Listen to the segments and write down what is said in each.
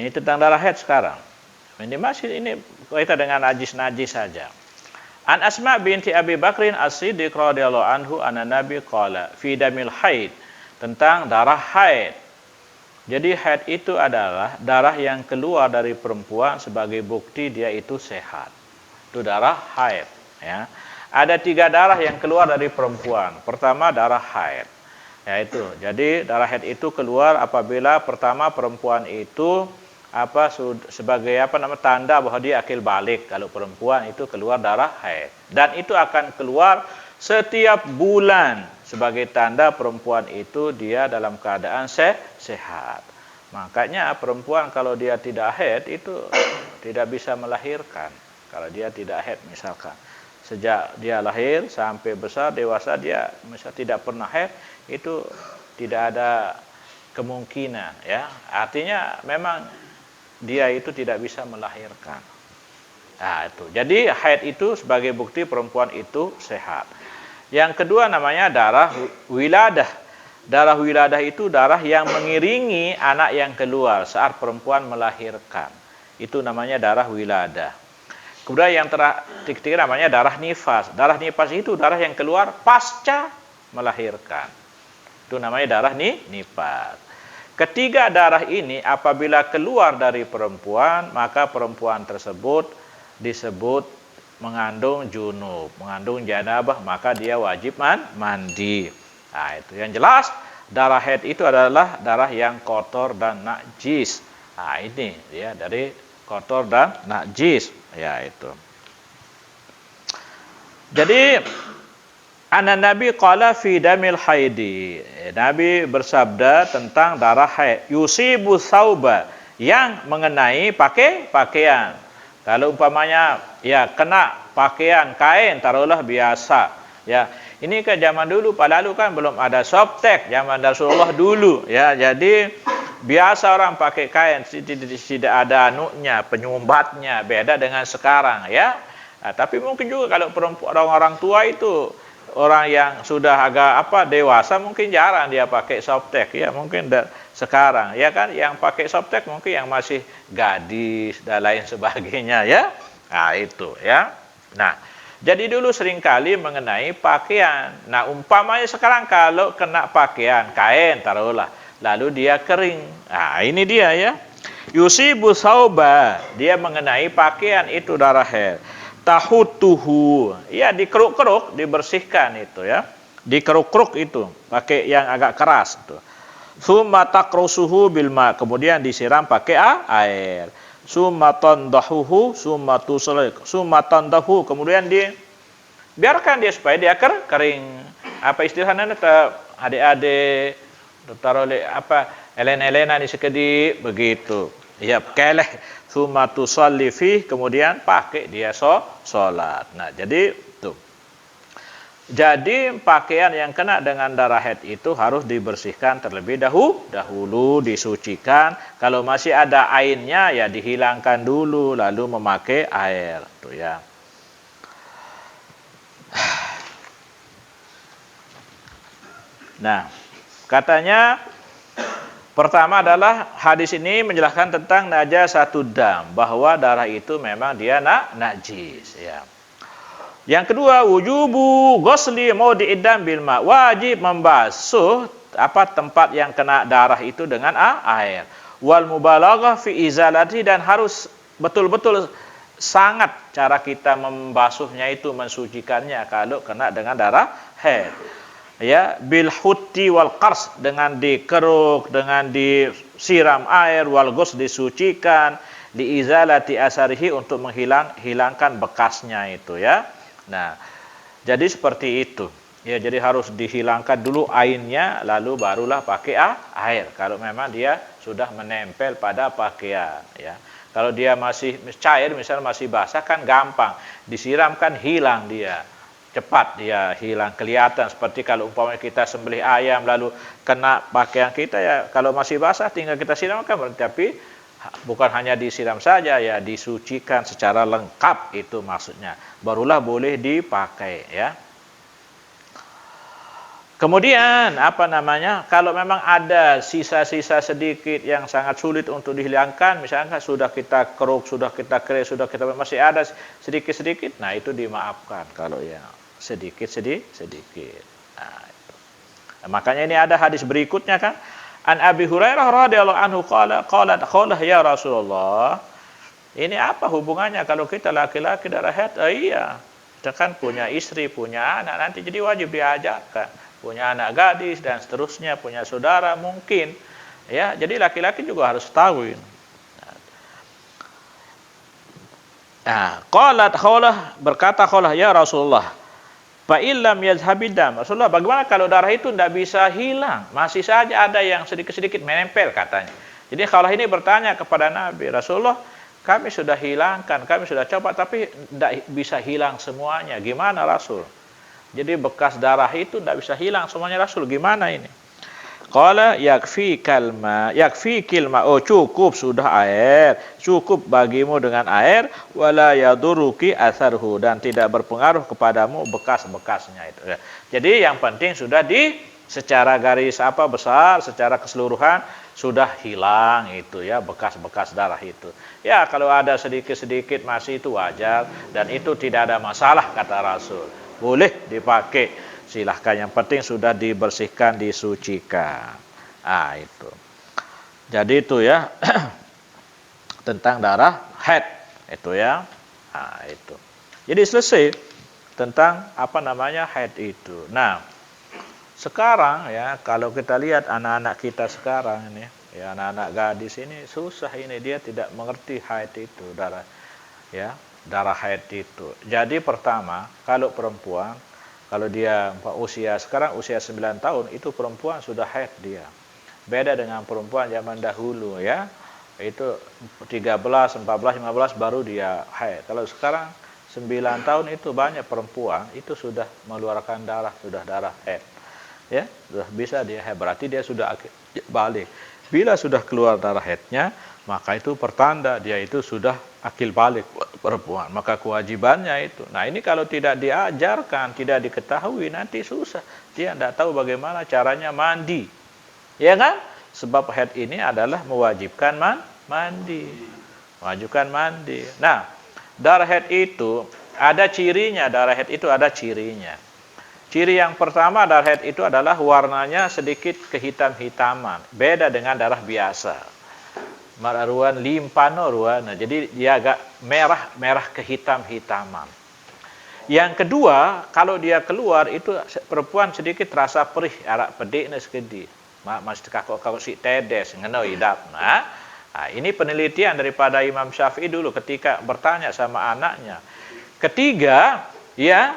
Ini tentang darah haid sekarang. Ini kaitan dengan najis-najis saja. An Asma binti Abi Bakrin As-Siddiq radhiyallahu anhu anna Nabi qala fi damil haid, tentang darah haid. Jadi haid itu adalah darah yang keluar dari perempuan sebagai bukti dia itu sehat. Itu darah haid, ya. Ada 3 darah yang keluar dari perempuan. Pertama darah haid. Yaitu, jadi darah haid itu keluar apabila pertama perempuan itu sebagai tanda bahwa dia akil balik. Kalau perempuan itu keluar darah haid, dan itu akan keluar setiap bulan sebagai tanda perempuan itu dia dalam keadaan sehat. Makanya perempuan kalau dia tidak haid itu tidak bisa melahirkan. Kalau dia tidak haid misalkan, sejak dia lahir sampai besar dewasa dia misalnya tidak pernah haid, itu tidak ada kemungkinan, ya. Artinya memang dia itu tidak bisa melahirkan. Nah, itu. Jadi haid itu sebagai bukti perempuan itu sehat. Yang kedua namanya darah wiladah. Darah wiladah itu darah yang mengiringi anak yang keluar saat perempuan melahirkan. Itu namanya darah wiladah. Kemudian yang ketiga namanya darah nifas. Darah nifas itu darah yang keluar pasca melahirkan. Itu namanya darah nifas. Ketiga darah ini apabila keluar dari perempuan, maka perempuan tersebut disebut mengandung junub, mengandung janabah, maka dia wajib mandi. Nah, itu yang jelas darah haid itu adalah darah yang kotor dan najis. Nah, ini ya dari kotor dan najis, ya itu. Jadi Nabi qala fi damil haidi. Nabi bersabda tentang darah haid. Yusibu sauba, yang mengenai pakaian. Kalau umpamanya ya kena pakaian kain taruhlah biasa. Ya, ini ke zaman dulu lalu kan belum ada softtek, zaman Rasulullah dulu, ya. Jadi biasa orang pakai kain, tidak ada penyumbatnya, beda dengan sekarang, ya. Nah, tapi mungkin juga kalau orang tua itu orang yang sudah agak dewasa mungkin jarang dia pakai softtek, ya. Mungkin sekarang ya kan yang pakai softtek mungkin yang masih gadis dan lain sebagainya, ya. Nah, itu, ya. Nah, jadi dulu seringkali mengenai pakaian. Nah, umpamanya sekarang kalau kena pakaian kain taruhlah, lalu dia kering. Nah, ini dia, ya. Yusibu sauba, dia mengenai pakaian itu darah haid. Tahutuhu, ya dikeruk-keruk, dibersihkan itu, ya. Dikeruk-keruk itu, pakai yang agak keras itu. Summa takrusuhu bil ma, kemudian disiram pakai air. Summa tandahuhu, summa tandahu, kemudian biarkan dia supaya dia kering. Apa istilahnya adik-adik taruh elen-elenan di sekedip begitu. Ya, keleh summa tusalli fi, kemudian pakai dia salat. Nah, jadi itu. Jadi pakaian yang kena dengan darah haid itu harus dibersihkan terlebih dahulu, disucikan. Kalau masih ada airnya ya dihilangkan dulu lalu memakai air, tuh, ya. Nah, katanya pertama adalah hadis ini menjelaskan tentang najasatud dam, bahwa darah itu memang dia najis, ya. Yang kedua, wujubu ghusli maudi'id dam bil ma, wajib membasuh tempat yang kena darah itu dengan air. Wal mubalaghah fi izalati, dan harus betul-betul sangat cara kita membasuhnya itu, mensucikannya kalau kena dengan darah haid. Ya, bil hutti wal qars, dengan dikeruk, dengan disiram air, wal ghusl disucikan, li izalati asarihi, untuk menghilangkan bekasnya itu, ya. Nah, jadi seperti itu. Ya, jadi harus dihilangkan dulu airnya, lalu barulah pakai air. Kalau memang dia sudah menempel pada pakaian, ya. Kalau dia masih cair, misalnya masih basah, kan gampang disiramkan, hilang dia. Cepat dia hilang, kelihatan. Seperti kalau umpamanya kita sembelih ayam lalu kena pakaian kita, ya kalau masih basah tinggal kita siramkan, tapi bukan hanya disiram saja, ya disucikan secara lengkap, itu maksudnya. Barulah boleh dipakai, ya. Kemudian apa namanya? Kalau memang ada sisa-sisa sedikit yang sangat sulit untuk dihilangkan, misalkan sudah kita keruk, sudah kita keris, sudah kita masih ada sedikit-sedikit, nah itu dimaafkan kalau yang sedikit. Nah, itu. Nah, makanya ini ada hadis berikutnya kan? An Abi Hurairah radhiyallahu anhu qala ya Rasulullah. Ini apa hubungannya kalau kita laki-laki darah haid? Iya. Kita kan punya istri, punya anak, nanti jadi wajib diajarkan. Punya anak gadis dan seterusnya, punya saudara mungkin. Ya, jadi laki-laki juga harus tahu ini. Nah, berkata ya Rasulullah, fa illam yazhabid dam. Rasulullah, bagaimana kalau darah itu tidak bisa hilang? Masih saja ada yang sedikit-sedikit menempel katanya. Jadi kalau ini bertanya kepada Nabi, Rasulullah, kami sudah hilangkan, kami sudah coba tapi tidak bisa hilang semuanya. Gimana Rasul? Jadi bekas darah itu tidak bisa hilang semuanya Rasul. Gimana ini? Qala yakfi kilma. Oh cukup sudah air. Cukup bagimu dengan air. Wala yaduruki atharhu. Dan tidak berpengaruh kepadamu bekas-bekasnya itu. Jadi yang penting sudah secara garis besar, secara keseluruhan sudah hilang itu ya bekas-bekas darah itu. Ya kalau ada sedikit-sedikit masih itu wajar dan itu tidak ada masalah kata Rasul. Boleh dipakai, silahkan. Yang penting sudah dibersihkan, disucikan. Ah itu. Jadi itu ya tentang darah haid itu ya. Ah itu. Jadi selesai tentang haid itu. Nah, sekarang ya kalau kita lihat anak-anak kita sekarang ini, ya anak-anak gadis ini susah ini, dia tidak mengerti haid itu darah haid itu. Jadi pertama, kalau perempuan, kalau dia sekarang usia 9 tahun, itu perempuan sudah haid dia. Beda dengan perempuan zaman dahulu ya. Itu 13, 14, 15 baru dia haid. Kalau sekarang 9 tahun itu banyak perempuan itu sudah mengeluarkan darah, sudah darah haid. Ya, sudah bisa dia haid. Berarti dia sudah balik. Bila sudah keluar darah haidnya, maka itu pertanda dia itu sudah akil balik perempuan. Maka kewajibannya itu. Nah ini kalau tidak diajarkan, tidak diketahui, nanti susah. Dia tidak tahu bagaimana caranya mandi. Ya kan? Sebab haid ini adalah mewajibkan mandi. Mewajibkan mandi. Nah, darah haid itu ada cirinya. Darah haid itu ada cirinya. Ciri yang pertama darah haid itu adalah warnanya sedikit kehitam-hitaman. Beda dengan darah biasa. Mararuan limpano ruana. Jadi dia agak merah kehitam-hitaman. Yang kedua, kalau dia keluar itu perempuan sedikit terasa perih, arak pedik na sekedi. Mesti kakak si tedes ngeno idap. Nah, ini penelitian daripada Imam Syafi'i dulu ketika bertanya sama anaknya. Ketiga, ya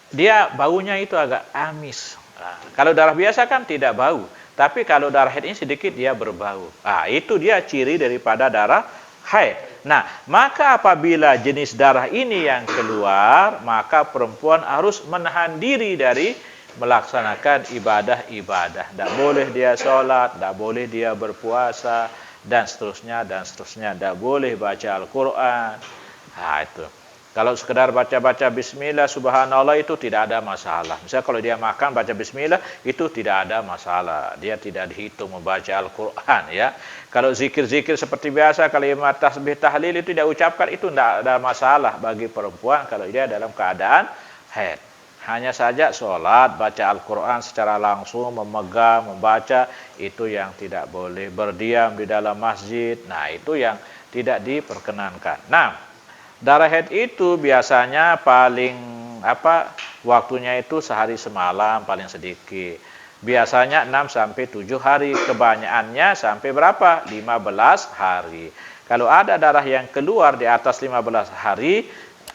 dia baunya itu agak amis. Nah, kalau darah biasa kan tidak bau. Tapi kalau darah haid ini sedikit dia berbau. Itu dia ciri daripada darah haid. Nah, maka apabila jenis darah ini yang keluar, maka perempuan harus menahan diri dari melaksanakan ibadah-ibadah. Tidak boleh dia sholat, tidak boleh dia berpuasa, dan seterusnya. Tidak boleh baca Al-Quran. Itu. Kalau sekedar baca-baca bismillah, subhanallah itu tidak ada masalah. Misalnya kalau dia makan baca bismillah itu tidak ada masalah. Dia tidak dihitung membaca Al-Quran ya. Kalau zikir-zikir seperti biasa, kalimat tasbih tahlil itu tidak ucapkan, itu tidak ada masalah bagi perempuan kalau dia dalam keadaan haid. Hanya saja sholat, baca Al-Quran secara langsung, memegang, membaca, itu yang tidak boleh. Berdiam di dalam masjid, nah itu yang tidak diperkenankan. Nah, darah haid itu biasanya paling waktunya itu sehari semalam paling sedikit. Biasanya 6 sampai 7 hari, kebanyakannya sampai berapa? 15 hari. Kalau ada darah yang keluar di atas 15 hari,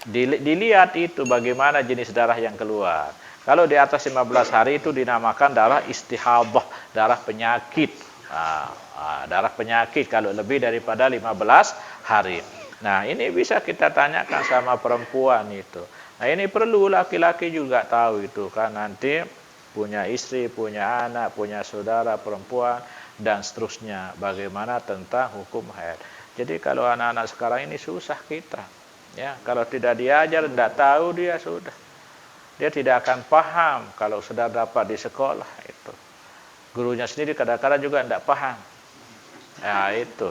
dilihat itu bagaimana jenis darah yang keluar. Kalau di atas 15 hari itu dinamakan darah istihadah, darah penyakit. Darah penyakit kalau lebih daripada 15 hari. Nah, ini bisa kita tanyakan sama perempuan itu. Nah, ini perlu laki-laki juga tahu itu kan, nanti punya istri, punya anak, punya saudara perempuan dan seterusnya. Bagaimana tentang hukum haid. Jadi kalau anak-anak sekarang ini susah kita. Ya, kalau tidak diajar, tidak tahu dia sudah. dia tidak akan paham kalau sudah dapat di sekolah itu. Gurunya sendiri kadang-kadang juga tidak paham. Ya itu.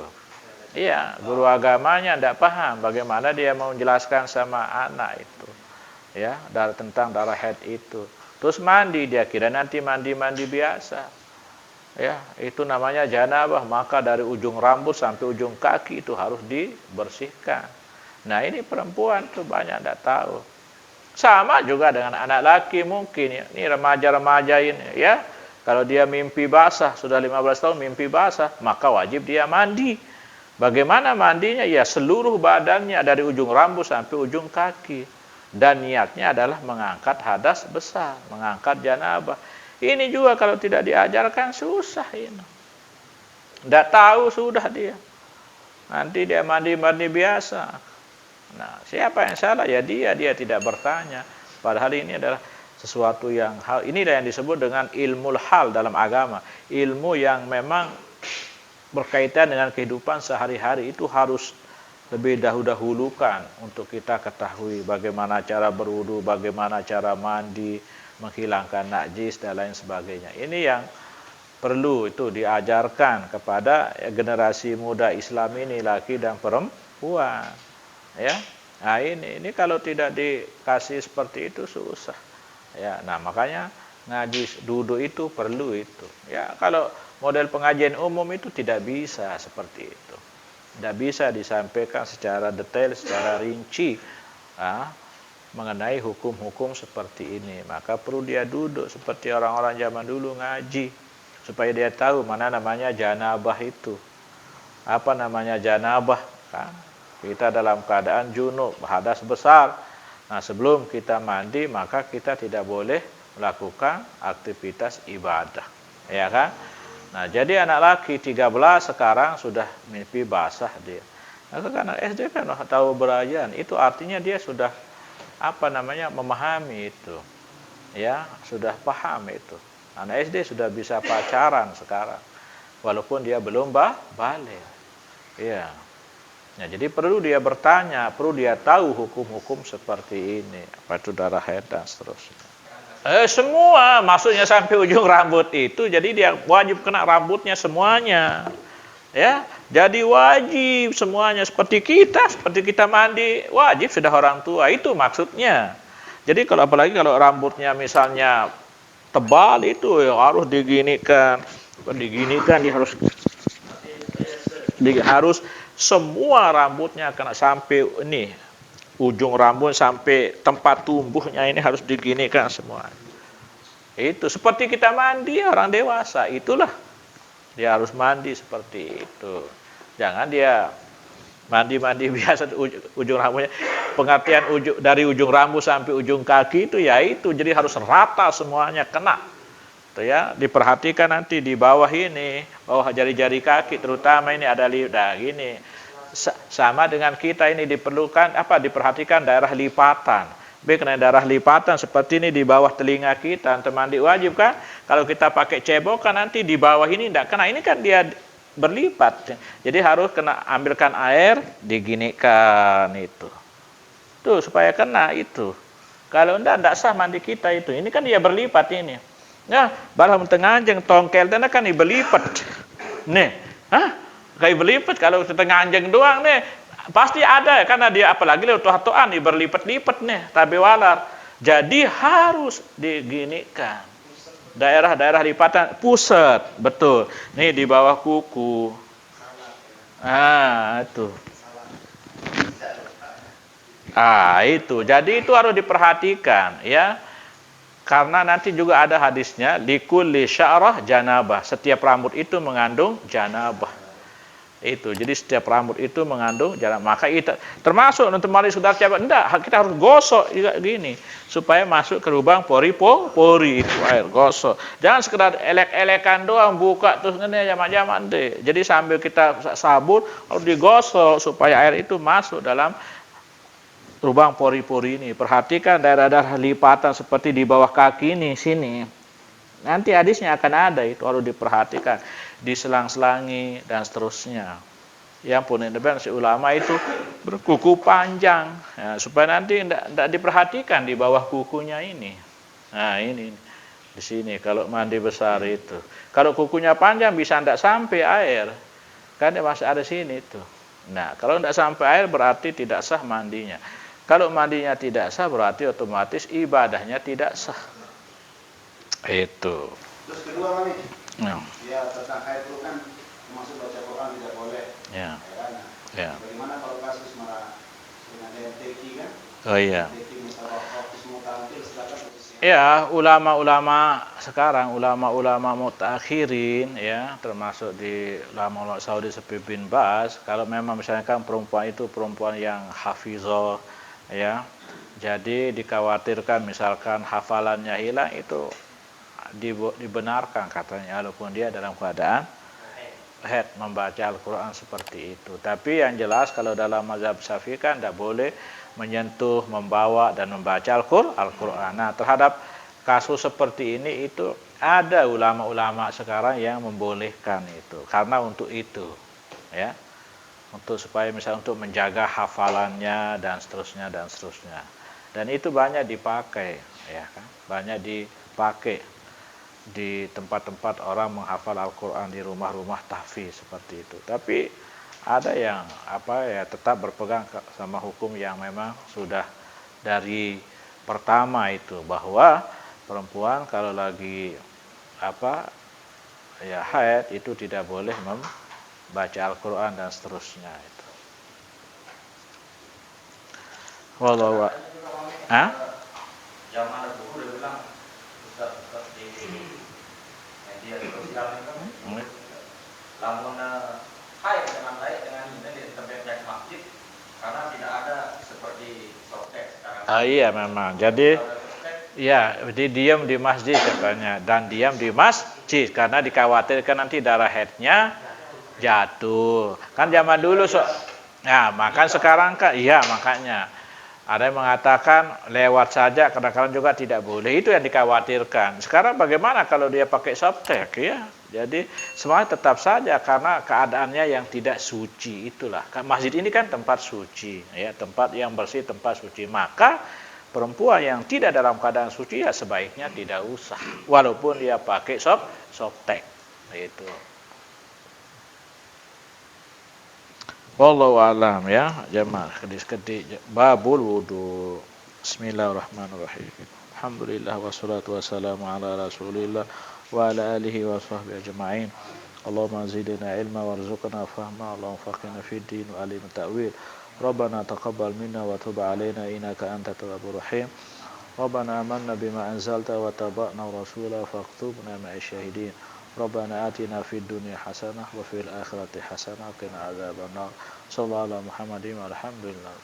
Iya, guru agamanya tidak paham bagaimana dia mau menjelaskan sama anak itu. Ya, tentang darah haid itu. Terus mandi, dia kira nanti mandi biasa. Ya, itu namanya janabah, maka dari ujung rambut sampai ujung kaki itu harus dibersihkan. Nah, ini perempuan tuh banyak tidak tahu. Sama juga dengan anak laki mungkin ya. Ini remaja-remaja ini ya. Kalau dia mimpi basah, sudah 15 tahun mimpi basah, maka wajib dia mandi. Bagaimana mandinya? Ya seluruh badannya dari ujung rambut sampai ujung kaki. Dan niatnya adalah mengangkat hadas besar, mengangkat janabah. Ini juga kalau tidak diajarkan susah ini. Tidak tahu sudah dia. Nanti dia mandi-mandi biasa. Nah, siapa yang salah? Ya dia tidak bertanya. Padahal ini adalah sesuatu yang hal inilah yang disebut dengan ilmu hal dalam agama. Ilmu yang memang berkaitan dengan kehidupan sehari-hari itu harus lebih dahulukan untuk kita ketahui bagaimana cara berwudu, bagaimana cara mandi, menghilangkan najis dan lain sebagainya. Ini yang perlu itu diajarkan kepada generasi muda Islam ini, laki dan perempuan. Ya. Nah, ini kalau tidak dikasih seperti itu susah. Ya, nah makanya ngaji duduk itu perlu itu. Ya, kalau model pengajian umum itu tidak bisa seperti itu. Tidak bisa disampaikan secara detail, secara rinci mengenai hukum-hukum seperti ini. Maka perlu dia duduk seperti orang-orang zaman dulu ngaji supaya dia tahu mana namanya janabah itu. Apa namanya janabah? Kan? Kita dalam keadaan junub, hadas besar. Nah, sebelum kita mandi maka kita tidak boleh melakukan aktivitas ibadah. Ya kan? Nah, jadi anak laki 13 sekarang sudah mimpi basah dia. Nah, anak SD kan tahu berajan, itu artinya dia sudah memahami itu. Ya, sudah paham itu. Anak SD sudah bisa pacaran sekarang. Walaupun dia belum balik. Iya. Nah, jadi perlu dia bertanya, perlu dia tahu hukum-hukum seperti ini. Apa itu darah haid dan seterusnya. Semua, maksudnya sampai ujung rambut itu, jadi dia wajib kena rambutnya semuanya. Ya, jadi wajib semuanya seperti kita mandi, wajib sudah orang tua, itu maksudnya. Jadi apalagi kalau rambutnya misalnya tebal itu ya harus diginikan dia harus semua rambutnya kena sampai ini ujung rambut sampai tempat tumbuhnya ini harus diginikan semua. Itu seperti kita mandi orang dewasa, itulah dia harus mandi seperti itu. Jangan dia mandi biasa ujung rambutnya. Pengertian dari ujung rambut sampai ujung kaki itu ya itu jadi harus rata semuanya kena. Itu ya, diperhatikan nanti di bawah ini, bawah jari-jari kaki terutama ini ada lidah gini. Sama dengan kita ini diperhatikan daerah lipatan. Karena daerah lipatan seperti ini di bawah telinga kita, untuk mandi wajib kan? Kalau kita pakai cebokan nanti di bawah ini tidak kena. Ini kan dia berlipat. Jadi harus ambilkan air, diginikan itu. Tuh supaya kena itu. Kalau tidak sah mandi kita itu. Ini kan dia berlipat ini. Nah, balam tengah anjing tongkel dan kan berlipat. Nih, kayak berlipat kalau setengah anjing doang nih pasti ada karena dia apalagi toh-tohan nih berlipat-lipat nih tabe walar. Jadi harus diginikan. Daerah-daerah lipatan pusat, betul. Nih di bawah kuku. Itu. Itu. Jadi itu harus diperhatikan ya. Karena nanti juga ada hadisnya likulli sya'rah janabah. Setiap rambut itu mengandung janabah. Itu. Jadi setiap rambut itu mengandung janabah. Maka itu termasuk untuk mandi saudara cabat enggak, kita harus gosok juga gini supaya masuk ke lubang pori itu air gosok. Jangan sekedar elek-elekan doang buka terus ngene jamak-jamak deh. Jadi sambil kita sabun harus digosok supaya air itu masuk dalam lubang pori-pori ini. Perhatikan daerah-daerah lipatan seperti di bawah kaki ini, sini. Nanti hadisnya akan ada, itu harus diperhatikan. Diselang-selangi dan seterusnya. yang pun si ulama itu berkuku panjang, ya, supaya nanti tidak diperhatikan di bawah kukunya ini. Nah ini di sini kalau mandi besar itu, kalau kukunya panjang bisa tidak sampai air, kan masih ada sini tuh. Nah kalau tidak sampai air berarti tidak sah mandinya. Kalau mandinya tidak sah berarti otomatis ibadahnya tidak sah. Itu. Terus kedua nih, Ya. Ya tentang haid itu kan termasuk baca Quran tidak boleh. Ya. Kan? Ya. Bagaimana kalau kasus marah dengan DMTQ kan? Oh iya. DMTQ misalnya fokus mau tampil silakan. Ya, ulama-ulama sekarang, ulama-ulama mutakhirin ya, termasuk di ulama Saudi seperti bin Baz, kalau memang misalkan perempuan itu perempuan yang hafizah ya. Jadi dikhawatirkan misalkan hafalannya hilang itu dibenarkan katanya walaupun dia dalam keadaan haid membaca Al-Quran seperti itu. Tapi yang jelas kalau dalam mazhab Syafi'i kan tidak boleh menyentuh, membawa dan membaca Al-Quran. Nah, terhadap kasus seperti ini itu ada ulama-ulama sekarang yang membolehkan itu karena untuk itu, ya, untuk supaya misalnya untuk menjaga hafalannya dan seterusnya dan seterusnya. Dan itu banyak dipakai, ya kan? Banyak dipakai di tempat-tempat orang menghafal Al-Quran di rumah-rumah tahfiz seperti itu. Tapi ada yang tetap berpegang sama hukum yang memang sudah dari pertama itu, bahwa perempuan kalau lagi haid itu tidak boleh membaca Al-Quran dan seterusnya itu. Wallahu Zaman dulu dia bilang Ustaz di media sosial itu lamun haid dengan baik dengan ini di tempat masjid karena tidak ada seperti softtek sekarang. Iya memang. Jadi ya, diam di masjid katanya, dan diam di masjid karena dikhawatirkan nanti darah haidnya jatuh. Kan zaman dulu makan sekarang kan, iya makanya ada yang mengatakan lewat saja, kadang-kadang juga tidak boleh. Itu yang dikhawatirkan. Sekarang bagaimana kalau dia pakai softtek ya? Jadi semuanya tetap saja karena keadaannya yang tidak suci itulah. Masjid ini kan tempat suci, ya, tempat yang bersih, tempat suci. Maka perempuan yang tidak dalam keadaan suci ya sebaiknya tidak usah, walaupun dia pakai softtek. Itu. Wallahu alam ya, jemaah kedis-kedis babul wudu. Bismillahirrahmanirrahim. Alhamdulillah wassalatu wassalamu ala Rasulillah wa ala alihi wa sahbihi ajma'in. Allahumma zidna ilma warzuqna fahma, Allahumma faqihna fid din wa alim ta'wil. Rabbana taqabbal minna wa tub alaina innaka antat tawwabur rahim. Rabbana amanna bima anzalta wa taba'na rasula faqtubna ma'ish syahidin. Rabbana atina fid dunya hasanah wa fil akhirati hasanah wa qina adzabannar. Sallallahu alaihi Muhammadin walhamdulillah.